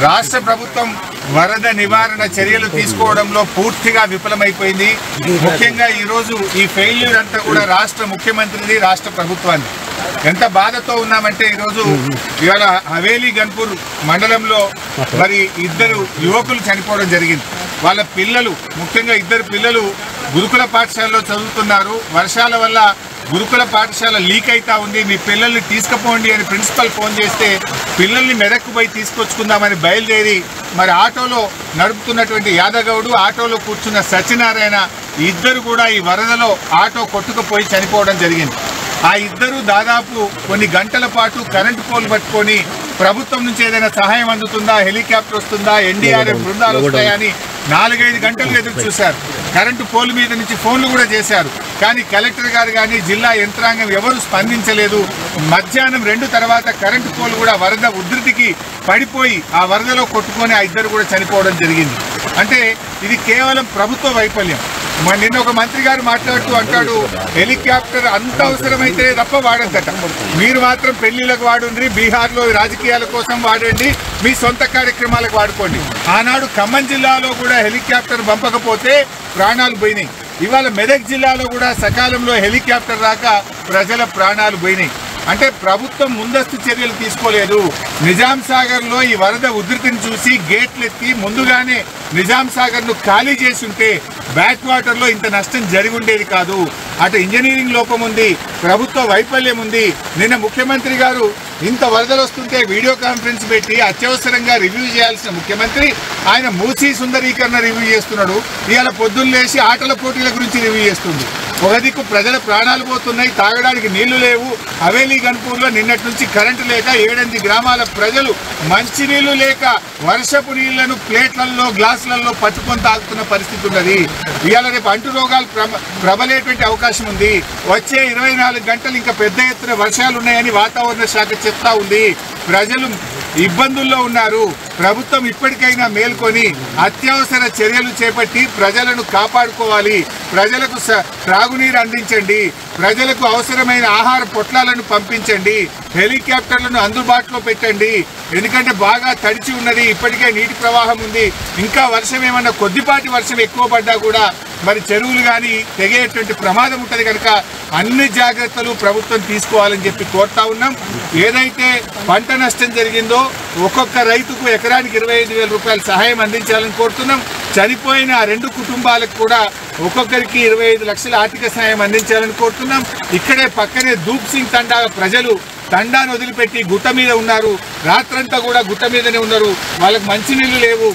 రాష్ట్ర ప్రభుత్వం వరద నివారణ చర్యలు తీసుకోవడంలో పూర్తిగా విఫలమైపోయింది. ముఖ్యంగా ఈరోజు ఈ ఫెయిల్యూర్ అంతా కూడా రాష్ట్ర ముఖ్యమంత్రిది, రాష్ట్ర ప్రభుత్వాన్ని. ఎంత బాధతో ఉన్నామంటే ఈరోజు ఇవాళ హవేలీ గన్పూర్ మండలంలో మరి ఇద్దరు యువకులు చనిపోవడం జరిగింది. వాళ్ళ పిల్లలు, ముఖ్యంగా ఇద్దరు పిల్లలు గురుకుల పాఠశాలలో చదువుతున్నారు. వర్షాల వల్ల గురుకుల పాఠశాల లీక్ అవుతా ఉంది, మీ పిల్లల్ని తీసుకుపోండి అని ప్రిన్సిపల్ ఫోన్ చేస్తే పిల్లల్ని మెదక్కు పోయి తీసుకొచ్చుకుందామని బయలుదేరి మరి ఆటోలో నడుపుతున్నటువంటి యాదగౌడు, ఆటోలో కూర్చున్న సత్యనారాయణ ఇద్దరు కూడా ఈ వరదలో ఆటో కొట్టుకుపోయి చనిపోవడం జరిగింది. ఆ ఇద్దరు దాదాపు కొన్ని గంటల పాటు కరెంటు పోల్ పట్టుకొని ప్రభుత్వం నుంచి ఏదైనా సహాయం అందుతుందా, హెలికాప్టర్ వస్తుందా, ఎన్డీఆర్ఎఫ్ బృందాలు వస్తాయా అని 4-5 గంటలు ఎదురు చూశారు. కరెంటు పోల్ మీద నుంచి ఫోన్లు కూడా చేశారు. కానీ కలెక్టర్ గారు కానీ జిల్లా యంత్రాంగం ఎవరు స్పందించలేదు. మధ్యాహ్నం 2 తర్వాత కరెంటు పోల్ కూడా వరద ఉధృతికి పడిపోయి ఆ వరదలో కొట్టుకొని ఆ ఇద్దరు కూడా చనిపోవడం జరిగింది. అంటే ఇది కేవలం ప్రభుత్వ వైఫల్యం. నిన్న ఒక మంత్రి గారు మాట్లాడుతూ అంటాడు, హెలికాప్టర్ అంత అవసరమైతే తప్ప వాడద్దట, మీరు మాత్రం పెళ్లిళ్ళకు వాడుండ్రి, బీహార్లో రాజకీయాల కోసం వాడండి, మీ సొంత కార్యక్రమాలకు వాడుకోండి. ఆనాడు ఖమ్మం జిల్లాలో కూడా హెలికాప్టర్ పంపకపోతే ప్రాణాలు పోయినాయి. ఇవాళ మెదక్ జిల్లాలో కూడా సకాలంలో హెలికాప్టర్ రాక ప్రజల ప్రాణాలు పోయినాయి. అంటే ప్రభుత్వం ముందస్తు చర్యలు తీసుకోలేదు. నిజాం సాగర్లో ఈ వరద ఉధృతిని చూసి గేట్లు ఎత్తి ముందుగానే నిజాం సాగర్ను ఖాళీ చేసి ఉంటే బ్యాక్ వాటర్లో ఇంత నష్టం జరిగి ఉండేది కాదు. అటు ఇంజనీరింగ్ లోపం ఉంది, ప్రభుత్వ వైఫల్యం ఉంది. నిన్న ముఖ్యమంత్రి గారు ఇంత వరదలు వస్తుంటే వీడియో కాన్ఫరెన్స్ పెట్టి అత్యవసరంగా రివ్యూ చేయాల్సిన ముఖ్యమంత్రి ఆయన మూసీ సుందరీకరణ రివ్యూ చేస్తున్నాడు. ఇవాళ పొద్దున్న లేచి ఆటల పోటీల గురించి రివ్యూ చేస్తుంది. ఒక దిక్కు ప్రజల ప్రాణాలు పోతున్నాయి, తాగడానికి నీళ్లు లేవు. హవేలీ గన్పూర్లో నిన్నటి నుంచి కరెంటు లేక 7-8 గ్రామాల ప్రజలు మంచినీళ్లు లేక వర్షపు నీళ్లను ప్లేట్లలో, గ్లాసులలో పట్టుకొని తాగుతున్న పరిస్థితి ఉన్నది. ఇవాళ రేపు అంటు రోగాలు ప్రబలేటువంటి అవకాశం ఉంది. వచ్చే 24 గంటలు ఇంకా పెద్ద ఎత్తున వర్షాలు ఉన్నాయని వాతావరణ శాఖ చెప్తా ఉంది. ప్రజలు ఇబ్బందుల్లో ఉన్నారు. ప్రభుత్వం ఇప్పటికైనా మేల్కొని అత్యవసర చర్యలు చేపట్టి ప్రజలను కాపాడుకోవాలి. ప్రజలకు త్రాగునీరు అందించండి, ప్రజలకు అవసరమైన ఆహార పొట్లాలను పంపించండి, హెలికాప్టర్లను అందుబాటులో పెట్టండి. ఎందుకంటే బాగా తడిచి ఉన్నది, ఇప్పటికే నీటి ప్రవాహం ఉంది. ఇంకా వర్షం ఏమన్నా కొద్దిపాటి వర్షం ఎక్కువ పడ్డా కూడా మరి చెరువులు కానీ తెగేటువంటి ప్రమాదం ఉంటుంది. కనుక అన్ని జాగ్రత్తలు ప్రభుత్వం తీసుకోవాలని చెప్పి కోరుతా ఉన్నాం. ఏదైతే పంట నష్టం జరిగిందో ఒక్కొక్క రైతుకు ఎకరానికి 25,000 రూపాయల సహాయం అందించాలని కోరుతున్నాం. చనిపోయిన ఆ 2 కుటుంబాలకు కూడా ఒక్కొక్కరికి 25 లక్షల ఆర్థిక సహాయం అందించాలని కోరుతున్నాం. ఇక్కడే పక్కనే దూప్ సింగ్ తండా ప్రజలు తండాను వదిలిపెట్టి గుట్ట మీద ఉన్నారు. రాత్రంతా కూడా గుట్ట మీదనే ఉన్నారు. వాళ్ళకి మంచినీళ్లు లేవు.